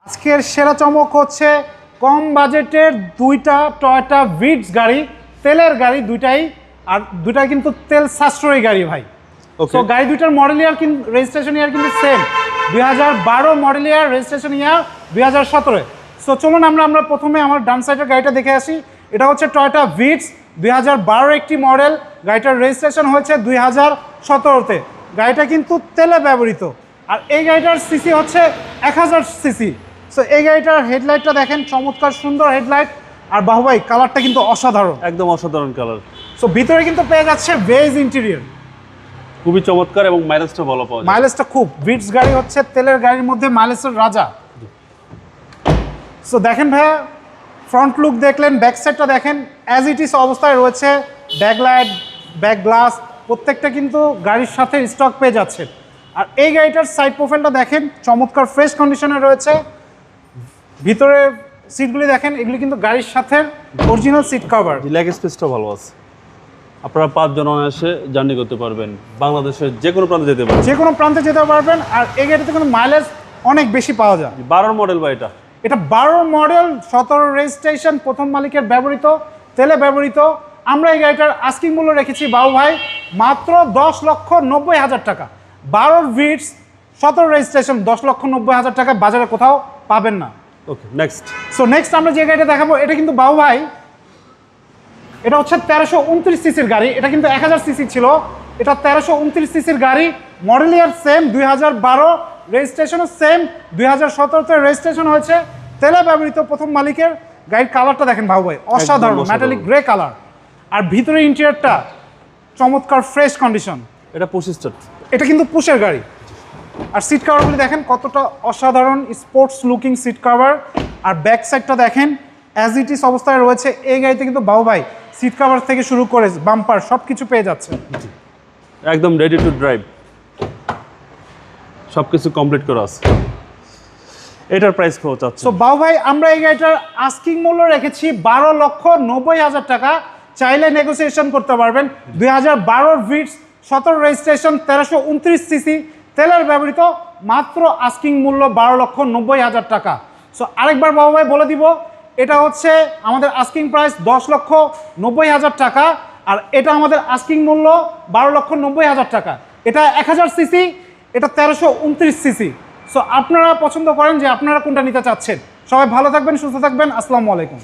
আজকের সেরা চমক হচ্ছে কম বাজেটের দুইটা টয়োটা ভিটস গাড়ি, তেলের গাড়ি দুইটাই, আর দুইটাই কিন্তু তেল সাশ্রয়ী গাড়ি ভাই। তো গাড়ি দুইটার মডেল ইয়ার কিন্তু রেজিস্ট্রেশন ইয়ার কিন্তু সেম 2012 মডেল ইয়ার, রেজিস্ট্রেশন ইয়ার 2017। সো চলুন আমরা প্রথমে আমার ডান সাইডের গাড়িটা দেখে আসি। এটা হচ্ছে টয়োটা ভিটস 2012 একটি মডেল, গাড়িটার রেজিস্ট্রেশন হয়েছে 2017-তে। গাড়িটা কিন্তু তেলে ব্যবহৃত, আর এই গাড়িটার সিসি হচ্ছে 1000 সিসি। সো এই গাড়িটার হেডলাইটটা দেখেন, চমৎকার সুন্দর হেডলাইট, আর বাহু ভাই কালারটা কিন্তু অসাধারণ, একদম অসাধারণ কালার। সো ভিতরে কিন্তু পেয়ে যাচ্ছে বেজ ইন্টেরিয়র, খুবই চমৎকার এবং মাইলেজটা ভালো পাওয়া যায়। মাইলেজটা খুব, ভিটস গাড়ি হচ্ছে তেলের গাড়ির মধ্যে মাইলেজের রাজা। সো দেখেন ভাইয়া, ফ্রন্ট লুক দেখলেন, ব্যাক সাইডটা দেখেন অ্যাজ ইট ইজ অবস্থায় রয়েছে। ব্যাকলাইট, ব্যাক গ্লাস প্রত্যেকটা কিন্তু গাড়ির সাথে স্টক পেয়ে যাচ্ছে। আর এই গাড়িটার সাইড প্রোফাইলটা দেখেন, চমৎকার ফ্রেশ কন্ডিশনে রয়েছে। ভিতরে সিটগুলি দেখেন, এগুলি কিন্তু গাড়ির সাথে অরিজিনাল সিট কভার। লেগ স্পেসটা ভালো আছে, আপনারা 5 জন অনায়াসে জার্নি করতে পারবেন, বাংলাদেশের যে কোনো প্রান্তে যেতে পারবেন, যে কোনো প্রান্তে যেতে পারবেন। আর এই গাড়িতে কিন্তু মাইলেজ অনেক বেশি পাওয়া যায়। 12 মডেল বা এটা 12 মডেল, 17 রেজিস্ট্রেশন, প্রথম মালিকের ব্যবহৃত, তেলে ব্যবহৃত। আমরা এই গাড়িটার আস্কিং মূল্য রেখেছি বাবু ভাই মাত্র 10,90,000 টাকা। 12 ভিটস, 17 রেজিস্ট্রেশন, 10,90,000 টাকা বাজারে কোথাও পাবেন না। ওকে, নেক্সট। সো নেক্সট আমরা যে গাড়িটা দেখাবো, এটা কিন্তু বাবু ভাই এটা হচ্ছে 1329 সিসির গাড়ি। এটা কিন্তু 1000 সিসি ছিল, এটা 1329 সিসির গাড়ি। মডেল ইয়ার সেম 2012, রেজিস্ট্রেশনও সেম 2017-তে রেজিস্ট্রেশন হয়েছে, তেলে ব্যবহৃত, প্রথম মালিকের। গাড়ির কালারটা দেখেন বাবু ভাই, অসাধারণ মেটালিক গ্রে কালার। আর ভিতরে ইন্টেরিয়রটা চমৎকার ফ্রেশ কন্ডিশন। এটা পুশ স্টার্ট, এটা কিন্তু পুশের গাড়ি। আর সিট কাভারগুলি দেখেন কতটা অসাধারণ, স্পোর্টস লুকিং সিট কাভার। আর ব্যাক সাইডটা দেখেন অ্যাজ ইট ইজ অবস্থায় রয়েছে। এই গাড়িতে কিন্তু বাবু ভাই সিট কাভার থেকে শুরু করে বাম্পার সব কিছু পেয়ে যাচ্ছে, একদম রেডি টু ড্রাইভ, সব কিছু কমপ্লিট করা আছে। এটার প্রাইস কত চাচ্ছেন? সো বাবু ভাই আমরা এই গাড়িটার আস্কিং মূল্য রেখেছি 12,90,000 টাকা। চাইলে নেগোসিয়েশন করতে পারবেন। 2012 ভিটস, 17 রেজিস্ট্রেশন, 1329 সিসি, তেলের ব্যবহৃত, মাত্র আস্কিং মূল্য 12,90,000 টাকা। সো আরেকবার বাবু ভাই বলে দিব, এটা হচ্ছে আমাদের আস্কিং প্রাইস 10,90,000 টাকা, আর এটা আমাদের আস্কিং মূল্য 12,90,000 টাকা। এটা 1000 সিসি, এটা 1329 সিসি। সো আপনারা পছন্দ করেন যে আপনারা কোনটা নিতে চাচ্ছেন। সবাই ভালো থাকবেন, সুস্থ থাকবেন, আসসালামু আলাইকুম।